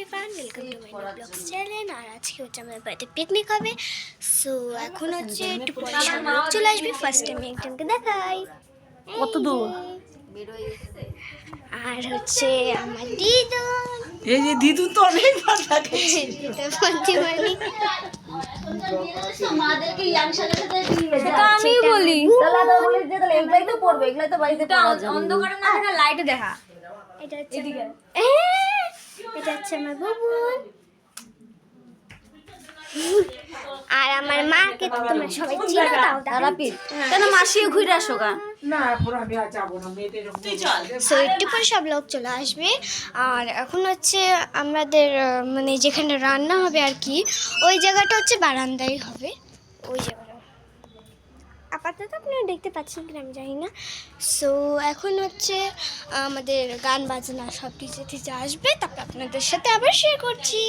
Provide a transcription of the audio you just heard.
Everyone, welcome to my new blogs channel. আর আজকে হচ্ছে আমাদের বাড়িতে পিকনিক হবে। সো এখন হচ্ছে একটু পরে সব লোক চলে আসবে। ফার্স্ট আমি একজনকে দেখাই, কত দূর? আর হচ্ছে আমার দিদুন। এই যে দিদু তো অনেক ভালো লাগে। সেটা আমি বলি। এগুলাই তো পড়বে, এগুলাই তো বাড়িতে অন্ধকারে না দেখা, লাইটে দেখা। এটা হচ্ছে এটা হচ্ছে আমার বুবুন। আর আমার মাকে তো তোমরা সবাই চিনো, তাও তারাপীঠ কেন মাসিও ঘুরে আসো গা? না এখন আমি আর যাবো না, মেয়েদের সো একটু পরে সব লোক চলে আসবে। আর এখন হচ্ছে আমাদের মানে যেখানে রান্না হবে আর কি, ওই জায়গাটা হচ্ছে বারান্দায় হবে। ওই জায়গাটা আপাতত আপনারা দেখতে পাচ্ছেন কিনা আমি জানি না। সো এখন হচ্ছে আমাদের গান বাজনা সব ডিজে টিজে আসবে, তারপর আপনাদের সাথে আবার শেয়ার করছি।